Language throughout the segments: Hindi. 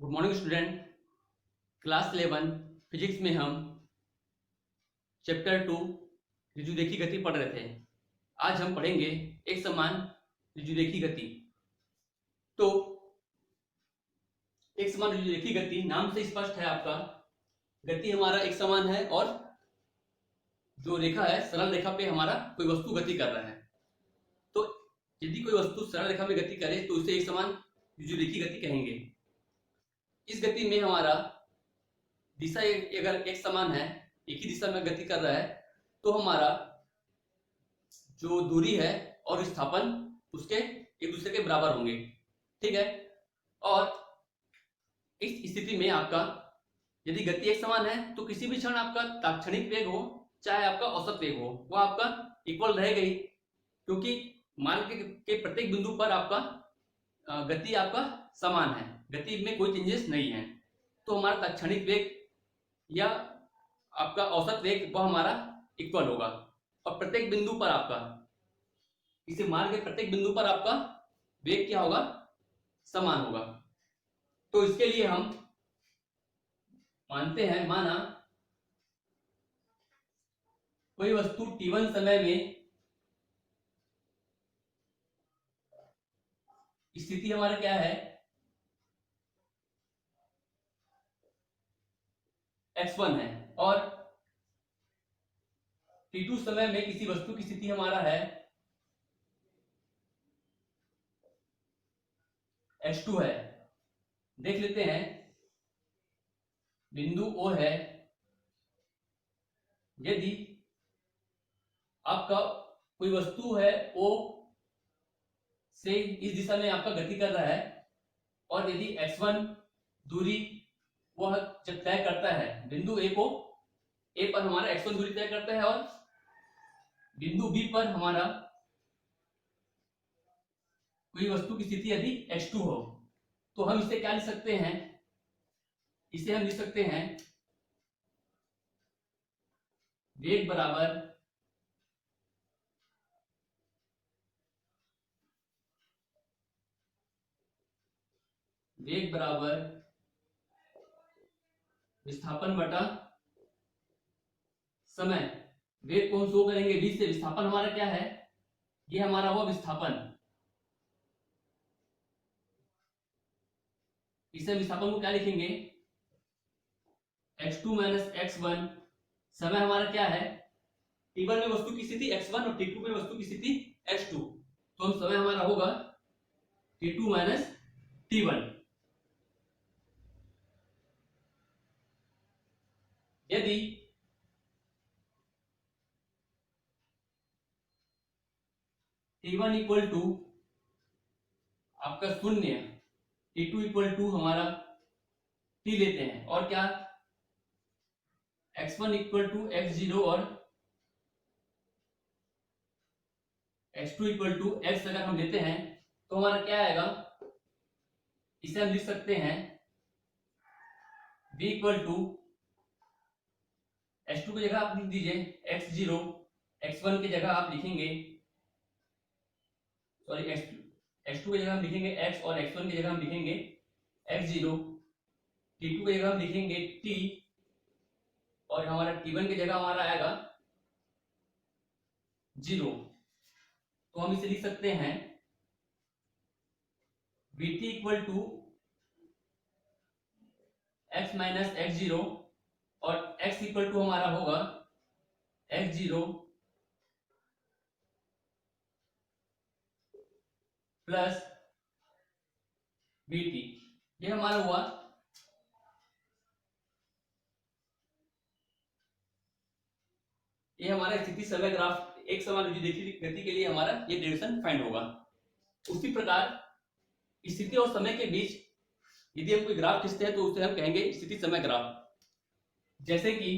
Good morning student. Class 11 physics में हम चैप्टर 2 ऋजुरेखी गति पढ़ रहे थे। आज हम पढ़ेंगे एक समान ऋजुरेखी गति। तो एक समान ऋजुरेखी गति नाम से स्पष्ट है आपका, गति हमारा एक समान है और जो रेखा है सरल रेखा पे हमारा कोई वस्तु गति कर रहा है। तो यदि कोई वस्तु सरल रेखा में गति करे तो उसे एक समान ऋजुरेखी गति कहेंगे। इस गति में हमारा दिशा अगर एक समान है, एक ही दिशा में गति कर रहा है, तो हमारा जो दूरी है और विस्थापन उसके एक दूसरे के बराबर होंगे। ठीक है। और इस स्थिति में आपका यदि गति एक समान है तो किसी भी क्षण आपका तात्क्षणिक वेग हो चाहे आपका औसत वेग हो वो आपका इक्वल रहेगा ही, क्योंकि मान के प्रत्येक बिंदु पर आपका गति आपका समान है, गति में कोई चेंजेस नहीं है। तो हमारा तात्क्षणिक वेग या आपका औसत वेग वह हमारा इक्वल होगा और प्रत्येक बिंदु पर आपका इसे मान के प्रत्येक बिंदु पर आपका वेग क्या होगा, समान होगा। तो इसके लिए हम मानते हैं, माना कोई वस्तु t1 समय में स्थिति हमारा क्या है, x1 है, और t2 समय में किसी वस्तु की स्थिति हमारा है x2 है। देख लेते हैं, बिंदु O है, यदि आपका कोई वस्तु है O से इस दिशा में आपका गति कर रहा है और यदि x1 दूरी वह जब तय करता है बिंदु A को, A पर हमारा x1 दूरी तय करता है और बिंदु B पर हमारा कोई वस्तु की स्थिति यदि x2 हो, तो हम इसे क्या लिख सकते हैं, इसे हम लिख सकते हैं वेग बराबर विस्थापन बटा समय। वेग को हम शो करेंगे v से, विस्थापन हमारा क्या है, ये हमारा वो विस्थापन, इसे विस्थापन को क्या लिखेंगे, x2 माइनस x1। समय हमारा क्या है, t1 में वस्तु की स्थिति x1 और t2 में वस्तु की स्थिति x2, तो हम समय हमारा होगा t2 माइनस t1। यदि t1 इक्वल टू आपका 0, t2 इक्वल टू हमारा t लेते हैं, और क्या x1 इक्वल टू x0 और x2 इक्वल टू x अगर हम लेते हैं तो हमारा क्या आएगा, इसे हम लिख सकते हैं v इक्वल टू x2 की जगह आप लिख दीजिए x0, x1 की जगह आप लिखेंगे, सॉरी x2 की जगह हम लिखेंगे x और x1 की जगह हम लिखेंगे x0, t2 की जगह हम लिखेंगे t और हमारा t1 की जगह हमारा आएगा 0। तो हम इसे लिख सकते हैं vt equal to x minus x0 और x इक्वल टू हमारा होगा x0 प्लस vt। ये हमारा हुआ ये हमारा स्थिति समय ग्राफ एक समान ऋजुरेखी गति के लिए हमारा ये डायरेक्शन फाइंड होगा। उसी प्रकार स्थिति और समय के बीच यदि हम कोई ग्राफ खींचते हैं तो उसे हम कहेंगे स्थिति समय ग्राफ। जैसे कि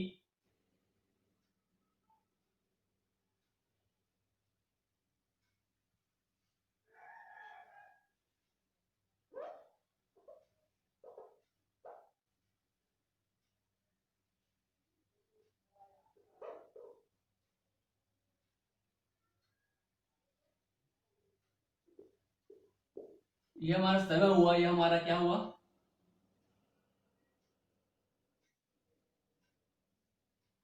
ये हमारा समय हुआ, ये हमारा क्या हुआ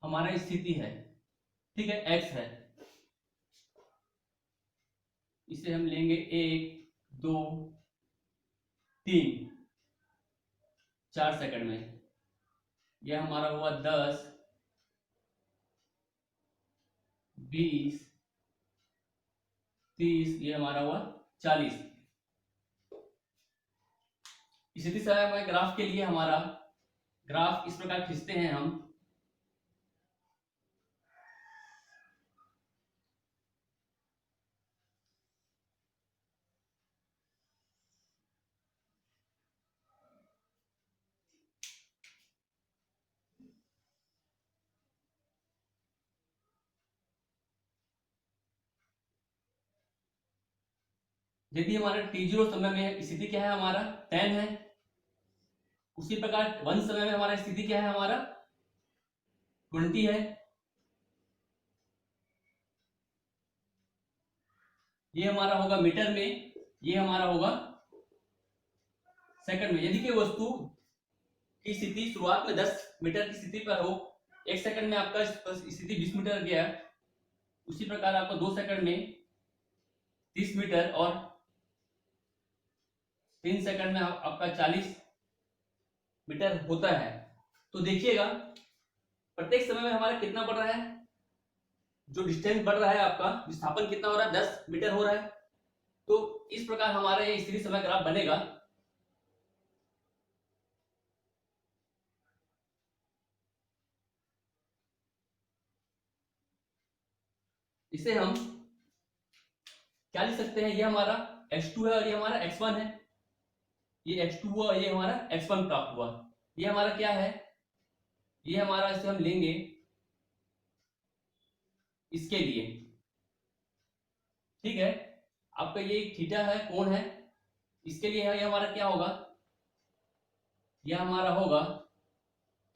हमारा स्थिति है, ठीक है, x है। इसे हम लेंगे 1 2 3 4 सेकंड में। यह हमारा हुआ 10 20 30, ये हमारा हुआ 40। इसी समय ग्राफ के लिए हमारा ग्राफ इस प्रकार खींचते हैं हम। यदि हमारा t0 समय में स्थिति क्या है, हमारा 10 है, उसी प्रकार 1 समय में हमारा स्थिति क्या है, हमारा 20 है। ये हमारा होगा मीटर में, ये हमारा होगा सेकंड में। यदि कोई वस्तु की स्थिति शुरुआत में 10 मीटर की स्थिति पर हो, 1 सेकंड में आपका स्थिति 20 मीटर गया, उसी प्रकार आपको 2 सेकंड में 30 मीटर और 3 सेकंड में आपका 40 मीटर होता है। तो देखिएगा प्रत्येक समय में हमारा कितना बढ़ रहा है, जो डिस्टेंस बढ़ रहा है, आपका विस्थापन कितना हो रहा है, 10 मीटर हो रहा है। तो इस प्रकार हमारा ये स्थिति समय ग्राफ बनेगा। इसे हम क्या लिख सकते हैं, ये हमारा x2 है और ये हमारा x1 है। ये x2 हुआ, ये हमारा x1 प्राप्त हुआ। ये हमारा क्या है, ये हमारा, इसे हम लेंगे इसके लिए, ठीक है। आपका ये थीटा है, कोण है, इसके लिए ये हमारा क्या होगा, यह हमारा होगा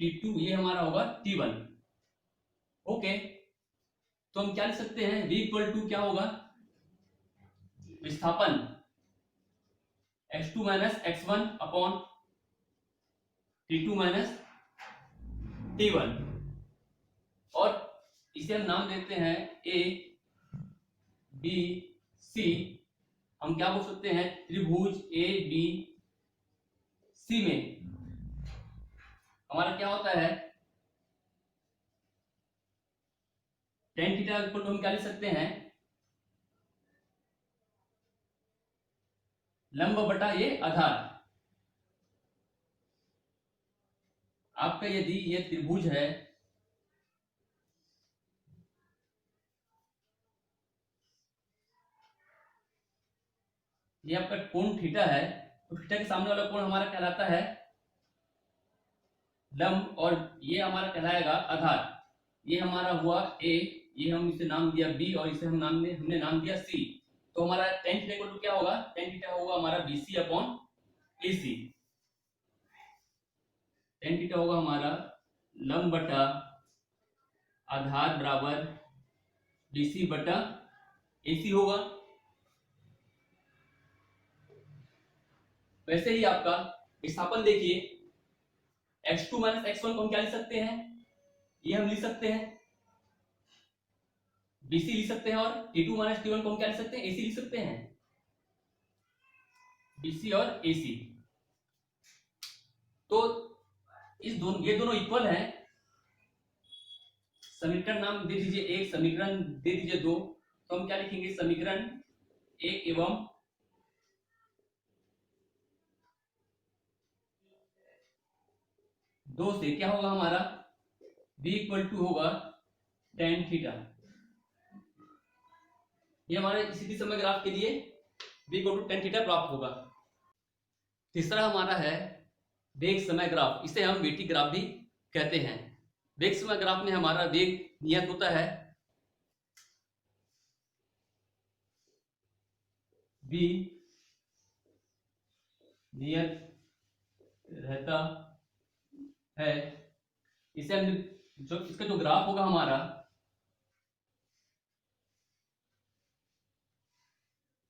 t2, ये हमारा होगा t1। ओके, तो हम क्या लिख सकते हैं, v इक्वल टू क्या होगा, विस्थापन x2 minus x1 upon t2 minus t1। और इसे हम नाम देते हैं a b c। हम क्या बोल सकते हैं, त्रिभुज a b c में हमारा क्या होता है, tan थीटा इक्वल टू हम क्या लिख सकते हैं, लंब बटा ये आधार। आपका यदि ये त्रिभुज है, ये आपका कोण थीटा है, तो थीटा के सामने वाला कोण हमारा कहलाता है लंब, और ये हमारा कहलाएगा आधार। ये हमारा हुआ a, ये हम इसे नाम दिया b, और इसे हमने नाम दिया c। तो हमारा tan थीटा इक्वल टू क्या होगा, tan थीटा होगा हमारा bc upon ac। tan theta होगा हमारा लंब बटा आधार बराबर bc बटा ac होगा। वैसे ही आपका विस्थापन देखिए, x2 माइनस x1 को हम क्या लिख सकते हैं, ये हम लिख सकते हैं bc लिख सकते हैं, और t2 माइनस t1 को हम क्या लिख सकते हैं, ac लिख सकते हैं, bc और ac। तो ये दोनों इक्वल हैं। समीकरण नाम दे दीजिए 1, समीकरण दे दीजिए 2। तो हम क्या लिखेंगे, समीकरण 1 एवं 2 से क्या होगा हमारा, v इक्वल टू होगा tan थीटा। ये हमारे स्थिति समय ग्राफ के लिए v equal to tan theta प्राप्त होगा। तीसरा हमारा है वेग समय ग्राफ, इसे हम vt ग्राफ भी कहते हैं। वेग समय ग्राफ में हमारा वेग नियत होता है v, नियत रहता है। इसे हम इसका जो ग्राफ होगा हमारा,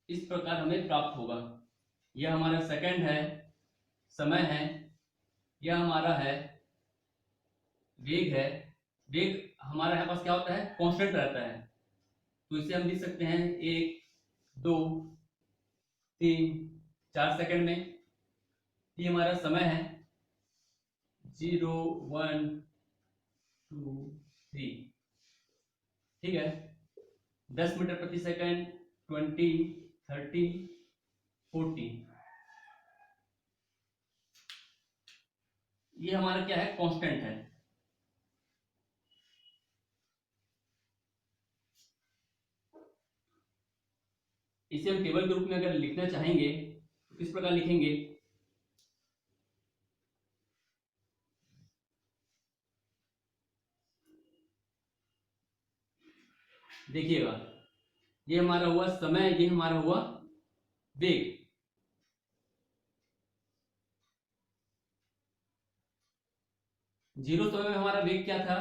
इस प्रकार हमें प्राप्त होगा। यह हमारा सेकंड है, समय है, यह हमारा है वेग है, वेग हमारा यहाँ पास क्या होता है, कांस्टेंट रहता है। तो इसे हम लिख सकते हैं 1 2 3 4 सेकंड में। ये हमारा समय है 0 1 2 3, ठीक है। 10 मीटर प्रति सेकंड, 20 30 40, ये हमारा क्या है, कांस्टेंट है। इसे हम टेबल के रूप में अगर लिखना चाहेंगे तो किस प्रकार लिखेंगे, देखिएगा, ये हमारा हुआ समय, ये हमारा हुआ वेग। जीरो समय में हमारा वेग क्या था,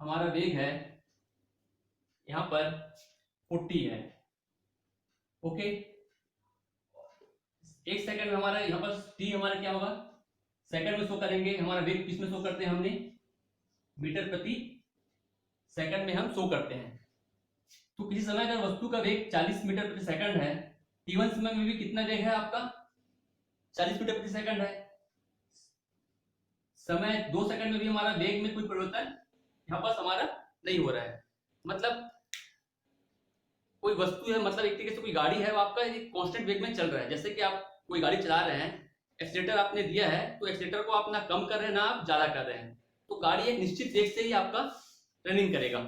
हमारा वेग है यहां पर 40 है, ओके। एक सेकंड में हमारा यहाँ पर टी हमारा क्या होगा, सेकंड में शो करेंगे। हमारा वेग किस में शो करते हैं, हमने मीटर प्रति सेकंड में हम शो करते हैं। तो किसी समय अगर वस्तु का वेग 40 मीटर प्रति सेकंड है, t1 समय में भी कितना वेग है आपका, 40 मीटर प्रति सेकंड है। समय 2 सेकंड में भी हमारा वेग में कोई परिवर्तन यहाँ पर हमारा नहीं हो रहा है। मतलब कोई वस्तु है, मतलब एक तरीके से कोई गाड़ी है, वो आपका एक कांस्टेंट वेग में चल रहा है। जैसे कि आप कोई गाड़ी चला रहे हैं, एक्सीलेटर आपने दिया है, तो एक्सीलेटर को आप ना कम कर रहे हैं ना आप ज्यादा कर रहे हैं, तो गाड़ी एक निश्चित वेग से ही आपका रनिंग करेगा।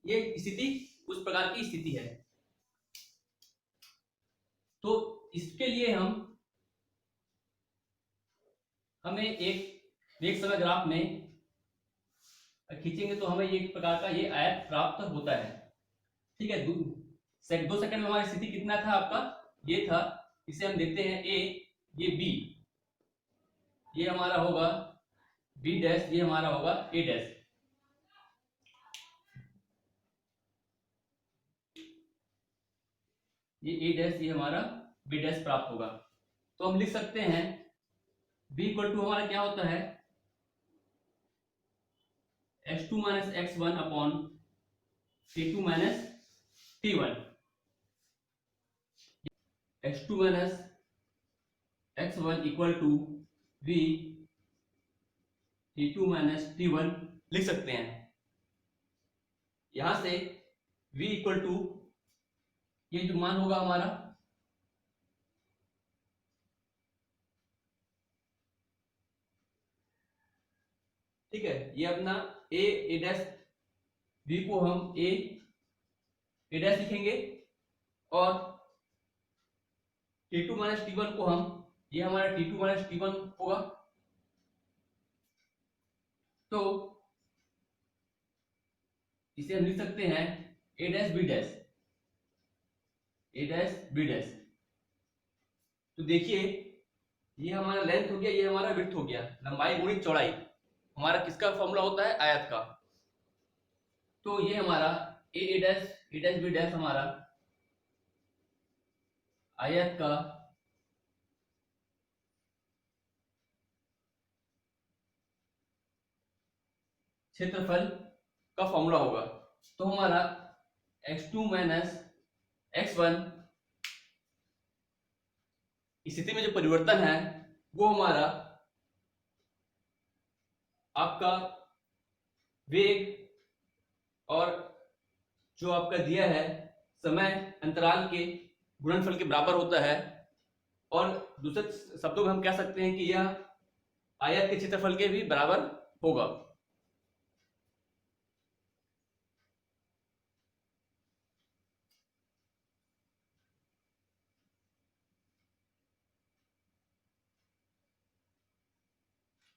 ये स्थिति उस प्रकार की स्थिति है। तो इसके लिए हमें एक वेग समय ग्राफ में खींचेंगे तो हमें एक प्रकार का ये आयत प्राप्त होता है, ठीक है। 2 सेकंड में हमारी स्थिति कितना था आपका, ये था। इसे हम देते हैं ए, ये बी, ये हमारा होगा बी डैश, ये हमारा होगा ए डैश। ये ए डैश, ये हमारा बी डैश प्राप्त होगा। तो हम लिख सकते हैं बी इक्वल टू हमारा क्या होता है, x2 minus x1 upon t2 minus t1। x2 minus x1 equal to v t2 minus t1 लिख सकते हैं। यहां से v इक्वल टू ये जो मान होगा हमारा, ठीक है, ये अपना ए डैश, v को हम ए डैश लिखेंगे और t2 माइनस t1 को हम, ये हमारा t2 माइनस t1 होगा। तो इसे हम लिख सकते हैं a dash b dash, a dash b dash. तो देखिए ये हमारा लेंथ हो गया, ये हमारा विड्थ हो गया, लंबाई गुणित चौड़ाई। हमारा किसका फॉर्मूला होता है, आयत का। तो ये हमारा a डैश b डैश हमारा आयत का क्षेत्रफल का फॉर्मूला होगा। तो हमारा x2 माइनस x1 स्थिति में जो परिवर्तन है वो हमारा आपका वेग और जो आपका दिया है समय अंतराल के गुणनफल के बराबर होता है। और दूसरे शब्दों में हम कह सकते हैं कि यह आयत के क्षेत्रफल के भी बराबर होगा।